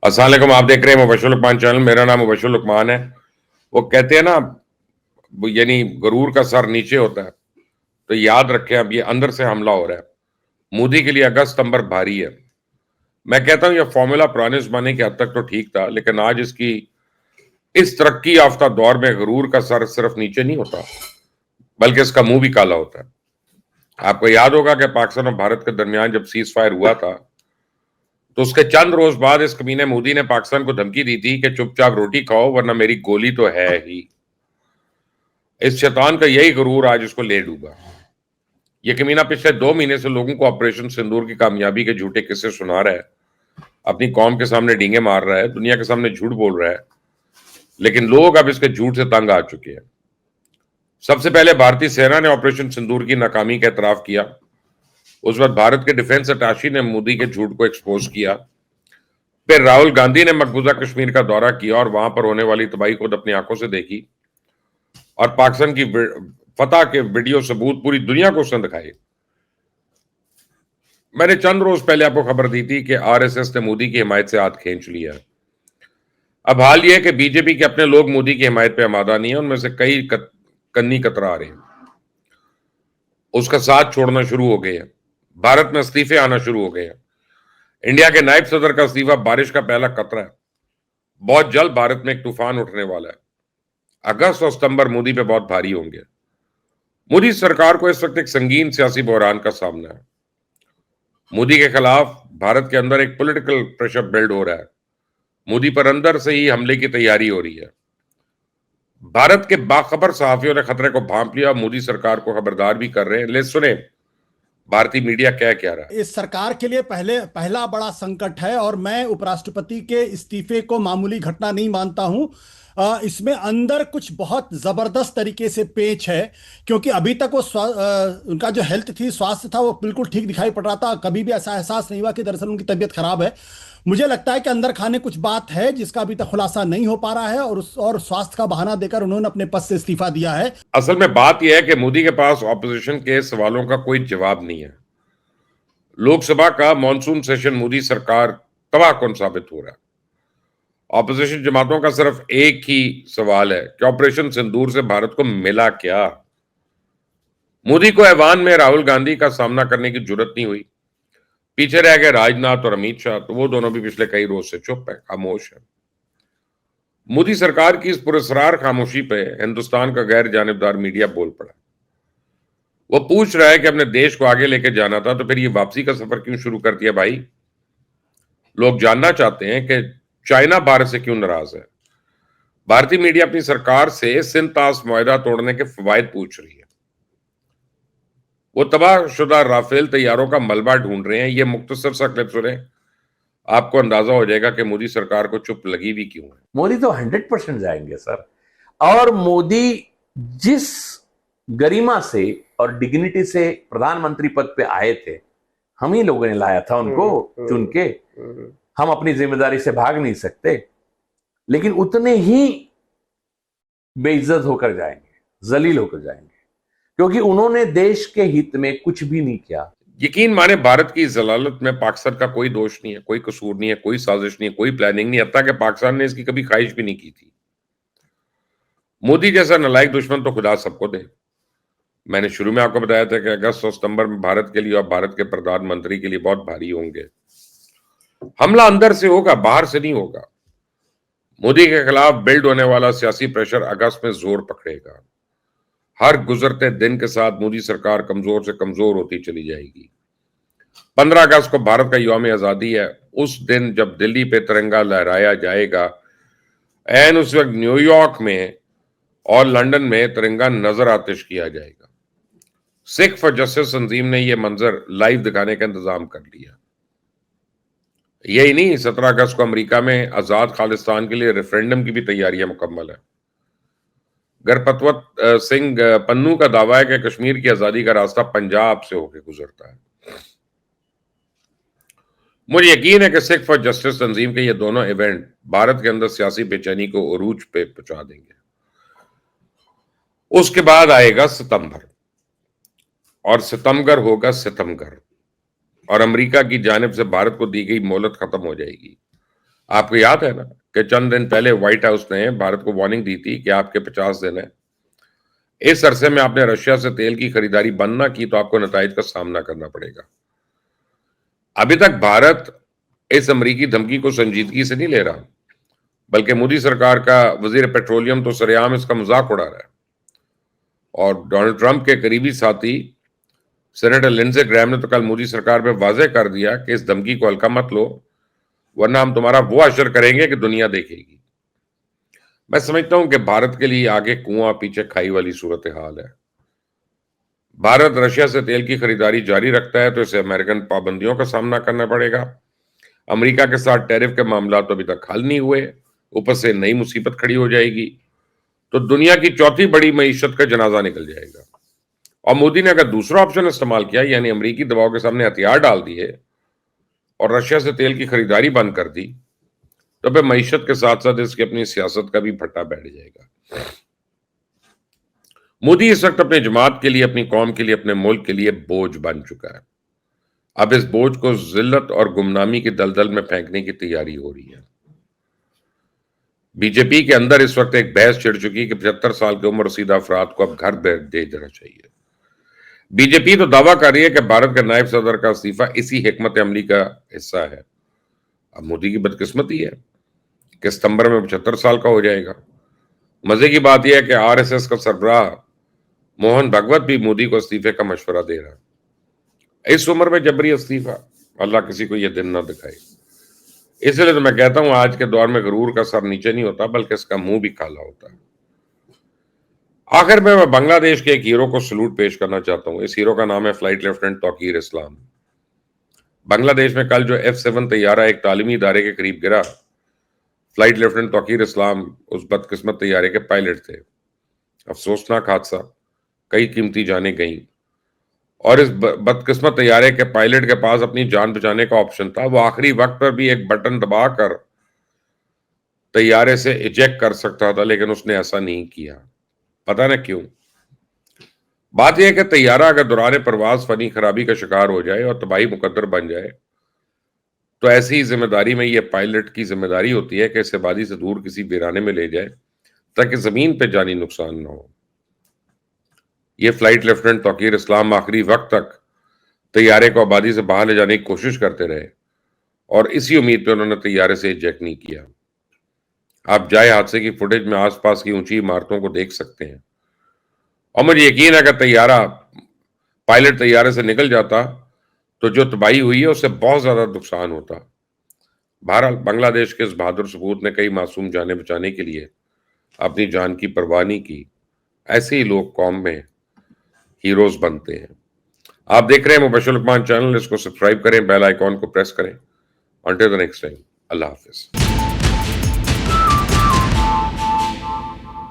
السلام علیکم، آپ دیکھ رہے ہیں مبشر لقمان چینل. میرا نام مبشر لقمان ہے. وہ کہتے ہیں نا، یعنی غرور کا سر نیچے ہوتا ہے. تو یاد رکھیں اب یہ اندر سے حملہ ہو رہا ہے. مودی کے لیے اگست ستمبر بھاری ہے. میں کہتا ہوں یہ فارمولا پرانے زمانے کے حد تک تو ٹھیک تھا، لیکن آج اس ترقی یافتہ دور میں غرور کا سر صرف نیچے نہیں ہوتا بلکہ اس کا منہ بھی کالا ہوتا ہے. آپ کو یاد ہوگا کہ پاکستان اور بھارت کے درمیان جب سیز فائر ہوا تھا تو اس کے چند روز بعد اس کمینے مودی نے پاکستان کو دھمکی دی تھی کہ چپ چاپ روٹی کھاؤ ورنہ میری گولی تو ہے ہی. اس شیطان کا یہی غرور آج اس کو لے ڈوبا. یہ کمینہ پچھلے 2 مہینے سے لوگوں کو آپریشن سندور کی کامیابی کے جھوٹے قصے سنا رہا ہے، اپنی قوم کے سامنے ڈینگے مار رہا ہے، دنیا کے سامنے جھوٹ بول رہا ہے. لیکن لوگ اب اس کے جھوٹ سے تنگ آ چکے ہیں. سب سے پہلے بھارتی سینا نے آپریشن سندور کی ناکامی کا اعتراف کیا. اس وقت بھارت کے ڈیفنس اٹاشی نے مودی کے جھوٹ کو ایکسپوز کیا. پھر راہل گاندھی نے مقبوضہ کشمیر کا دورہ کیا اور وہاں پر ہونے والی تباہی خود اپنی آنکھوں سے دیکھی اور پاکستان کی فتح کے ویڈیو ثبوت پوری دنیا کو اس نے دکھائے. میں نے چند روز پہلے آپ کو خبر دی تھی کہ آر ایس ایس نے مودی کی حمایت سے ہاتھ کھینچ لیا. اب حال یہ ہے کہ بی جے پی کے اپنے لوگ مودی کی حمایت پہ آمادہ نہیں ہیں. ان میں سے کئی کنی کترا رہے ہیں، اس کا ساتھ چھوڑنا شروع ہو گئے ہیں. بھارت میں استعفے آنا شروع ہو گئے ہیں. انڈیا کے نائب صدر کا استعفیٰ بارش کا پہلا قطرہ ہے. بہت جلد بھارت میں ایک طوفان اٹھنے والا ہے. اگست اور ستمبر مودی پہ بہت بھاری ہوں گے. مودی سرکار کو اس وقت ایک سنگین سیاسی بحران کا سامنا ہے. مودی کے خلاف بھارت کے اندر ایک پولیٹیکل پریشر بلڈ ہو رہا ہے. مودی پر اندر سے ہی حملے کی تیاری ہو رہی ہے. بھارت کے باخبر صحافیوں نے خطرے کو بھانپ لیا، مودی سرکار کو خبردار بھی کر رہے ہیں. لے سنیں بھارتی میڈیا کیا رہا ہے. اس سرکار کے لیے پہلا بڑا سنکٹ ہے اور میں اپ راشٹرپتی کے استعفے کو معمولی گھٹنا نہیں مانتا ہوں. اس میں اندر کچھ بہت زبردست طریقے سے پیچ ہے، کیونکہ ابھی تک وہ ان کا جو ہیلتھ تھی، سواستھ تھا، وہ بالکل ٹھیک دکھائی پڑ رہا تھا. کبھی بھی ایسا احساس نہیں ہوا کہ دراصل ان کی طبیعت خراب ہے. مجھے لگتا ہے کہ اندر کھانے کچھ بات ہے جس کا ابھی تک خلاصہ نہیں ہو پا رہا ہے، اور سواستھ کا بہانہ دے کر انہوں نے اپنے پد سے استعفیٰ دیا ہے. اصل میں بات یہ ہے کہ مودی کے پاس اپوزیشن کے سوالوں کا کوئی جواب نہیں ہے. لوک سبھا کا مانسون سیشن مودی سرکار تباہ کن ثابت ہو رہا ہے. اپوزیشن جماعتوں کا صرف ایک ہی سوال ہے کہ آپریشن سندور سے بھارت کو ملا کیا. مودی کو ایوان میں راہل گاندھی کا سامنا کرنے کی جرت نہیں ہوئی. پیچھے رہ گئے راج ناتھ اور امیت شاہ، تو وہ دونوں بھی پچھلے کئی روز سے چپ ہے، خاموش ہے. مودی سرکار کی اس پراسرار خاموشی پہ ہندوستان کا غیر جانبدار میڈیا بول پڑا. وہ پوچھ رہا ہے کہ اپنے دیش کو آگے لے کے جانا تھا تو پھر یہ واپسی کا سفر کیوں شروع کر دیا بھائی؟ لوگ جاننا چاہتے ہیں کہ چائنا بھارت سے کیوں ناراض ہے. بھارتی میڈیا اپنی سرکار سے سندھ طاس معاہدہ توڑنے کے فوائد پوچھ رہی ہے. وہ تباہ شدہ رافیل طیاروں کا ملبہ ڈھونڈ رہے ہیں. یہ مختصر سا کلپ سنیں، آپ کو اندازہ ہو جائے گا کہ مودی سرکار کو چپ لگی بھی کیوں ہے. مودی تو 100% جائیں گے سر. اور مودی جس گریما سے اور ڈگنیٹی سے پردھان منتری پد پہ آئے تھے، ہم ہی لوگوں نے لایا تھا ان کو چن کے. ہم اپنی ذمہ داری سے بھاگ نہیں سکتے، لیکن اتنے ہی بے عزت ہو کر جائیں گے، ذلیل ہو کر جائیں گے، کیونکہ انہوں نے دیش کے ہت میں کچھ بھی نہیں کیا. یقین مانے بھارت کی ضلالت میں پاکستان کا کوئی دوش نہیں ہے، کوئی قصور نہیں ہے، کوئی سازش نہیں ہے، کوئی پلاننگ نہیں، حتیٰ کہ پاکستان نے اس کی کبھی خواہش بھی نہیں کی تھی. مودی جیسا نالائق دشمن تو خدا سب کو دے. میں نے شروع میں آپ کو بتایا تھا کہ اگست اور ستمبر میں بھارت کے لیے اور بھارت کے پردھان منتری کے لیے بہت بھاری ہوں گے. حملہ اندر سے ہوگا، باہر سے نہیں ہوگا. مودی کے خلاف بلڈ ہونے والا سیاسی پریشر اگست میں زور پکڑے گا. ہر گزرتے دن کے ساتھ مودی سرکار کمزور سے کمزور ہوتی چلی جائے گی. 15 اگست کو بھارت کا یوم آزادی ہے. اس دن جب دلی پہ ترنگا لہرایا جائے گا، این اس وقت نیو یارک میں اور لندن میں ترنگا نظر آتش کیا جائے گا. سکھ فار جسٹس تنظیم نے یہ منظر لائیو دکھانے کا انتظام کر لیا. یہی نہیں، 17 اگست کو امریکہ میں آزاد خالصتان کے لیے ریفرینڈم کی بھی تیاریاں مکمل ہیں. گرپتوت سنگھ پنو کا دعویٰ ہے کہ کشمیر کی آزادی کا راستہ پنجاب سے ہو کے گزرتا ہے. مجھے یقین ہے کہ سکھ فار جسٹس تنظیم کے یہ دونوں ایونٹ بھارت کے اندر سیاسی بے چینی کو عروج پہ پہنچا دیں گے. اس کے بعد آئے گا ستمبر، اور ستمگر ہوگا ستمگر، اور امریکہ کی جانب سے بھارت کو دی گئی مہلت ختم ہو جائے گی. آپ کو یاد ہے نا کہ چند دن پہلے وائٹ ہاؤس نے بھارت کو وارننگ دی تھی کہ آپ کے 50 دن ہیں، اس عرصے میں آپ نے رشیا سے تیل کی خریداری بند نہ کی تو آپ کو نتائج کا سامنا کرنا پڑے گا۔ ابھی تک بھارت اس امریکی دھمکی کو سنجیدگی سے نہیں لے رہا، بلکہ مودی سرکار کا وزیر پیٹرولیم تو سرعام اس کا مذاق اڑا رہا ہے، اور ڈونلڈ ٹرمپ کے قریبی ساتھی سینیٹر لنزے گرہام نے تو کل مودی سرکار پہ واضح کر دیا کہ اس دھمکی کو ہلکا مت لو، ورنہ ہم تمہارا وہ اشر کریں گے کہ دنیا دیکھے گی۔ میں سمجھتا ہوں کہ بھارت کے لیے آگے کنواں پیچھے کھائی والی صورتحال ہے۔ بھارت رشیا سے تیل کی خریداری جاری رکھتا ہے تو اسے امریکن پابندیوں کا سامنا کرنا پڑے گا۔ امریکہ کے ساتھ ٹیرف کے معاملات تو ابھی تک حل نہیں ہوئے، اوپر سے نئی مصیبت کھڑی ہو جائے گی تو دنیا کی چوتھی بڑی معیشت کا جنازہ نکل جائے گا۔ اور مودی نے اگر دوسرا آپشن استعمال کیا، یعنی امریکی دباؤ کے سامنے ہتھیار ڈال دیے اور رشیا سے تیل کی خریداری بند کر دی، تو پھر معیشت کے ساتھ ساتھ اس کی اپنی سیاست کا بھی پھٹا بیٹھ جائے گا۔ مودی اس وقت اپنی جماعت کے لیے، اپنی قوم کے لیے، اپنے ملک کے لیے بوجھ بن چکا ہے۔ اب اس بوجھ کو ذلت اور گمنامی کی دلدل میں پھینکنے کی تیاری ہو رہی ہے۔ بی جے پی کے اندر اس وقت ایک بحث چھڑ چکی کہ 75 سال کی عمر رسیدہ افراد کو اب گھر بھیج دینا چاہیے۔ بی جے پی تو دعویٰ کر رہی ہے کہ بھارت کے نائب صدر کا استعفیٰ اسی حکمت عملی کا حصہ ہے۔ اب مودی کی بدقسمتی ہے کہ ستمبر میں 75 سال کا ہو جائے گا۔ مزے کی بات یہ ہے کہ آر ایس ایس کا سربراہ موہن بھگوت بھی مودی کو استعفے کا مشورہ دے رہا ہے۔ اس عمر میں جبری استعفیٰ، اللہ کسی کو یہ دن نہ دکھائے۔ اس لیے تو میں کہتا ہوں آج کے دور میں غرور کا سر نیچے نہیں ہوتا بلکہ اس کا منہ بھی کالا ہوتا ہے۔ آخر میں بنگلہ دیش کے ایک ہیرو کو سلوٹ پیش کرنا چاہتا ہوں۔ اس ہیرو کا نام ہے فلائٹ لیفٹیننٹ توقیر اسلام۔ بنگلہ دیش میں کل جو F-7 طیارہ ایک تعلیمی ادارے کے قریب گرا، فلائٹ لیفٹیننٹ توقیر اسلام اس بدقسمت طیارے کے پائلٹ تھے۔ افسوسناک حادثہ، کئی قیمتی جانیں گئیں، اور اس بدقسمت طیارے کے پائلٹ کے پاس اپنی جان بچانے کا آپشن تھا۔ وہ آخری وقت پر بھی ایک بٹن دبا کر طیارے سے ایجیکٹ کر سکتا تھا، لیکن اس نے ایسا نہیں کیا۔ پتہ نہ کیوں۔ بات یہ ہے کہ طیارہ اگر دوران پرواز فنی خرابی کا شکار ہو جائے اور تباہی مقدر بن جائے تو ایسی ذمہ داری میں یہ پائلٹ کی ذمہ داری ہوتی ہے کہ اسے آبادی سے دور کسی ویرانے میں لے جائے تاکہ زمین پہ جانی نقصان نہ ہو۔ یہ فلائٹ لیفٹیننٹ توقیر اسلام آخری وقت تک طیارے کو آبادی سے باہر لے جانے کی کوشش کرتے رہے، اور اسی امید پہ انہوں نے طیارے سے ایجیکٹ نہیں کیا۔ آپ جائے حادثے کی فوٹیج میں آس پاس کی اونچی عمارتوں کو دیکھ سکتے ہیں، اور مجھے یقین ہے کہ پائلٹ طیارے سے نکل جاتا تو جو تباہی ہوئی ہے اس سے بہت زیادہ نقصان ہوتا۔ بہرحال بنگلہ دیش کے اس بہادر سپوت نے کئی معصوم جانیں بچانے کے لیے اپنی جان کی پرواہ نہیں کی۔ ایسے ہی لوگ قوم میں ہیروز بنتے ہیں۔ آپ دیکھ رہے ہیں مبشر لقمان چینل، اس کو سبسکرائب کریں، بیل آئیکن کو پریس کریں۔ انٹل دی نیکسٹ ٹائم، اللہ حافظ۔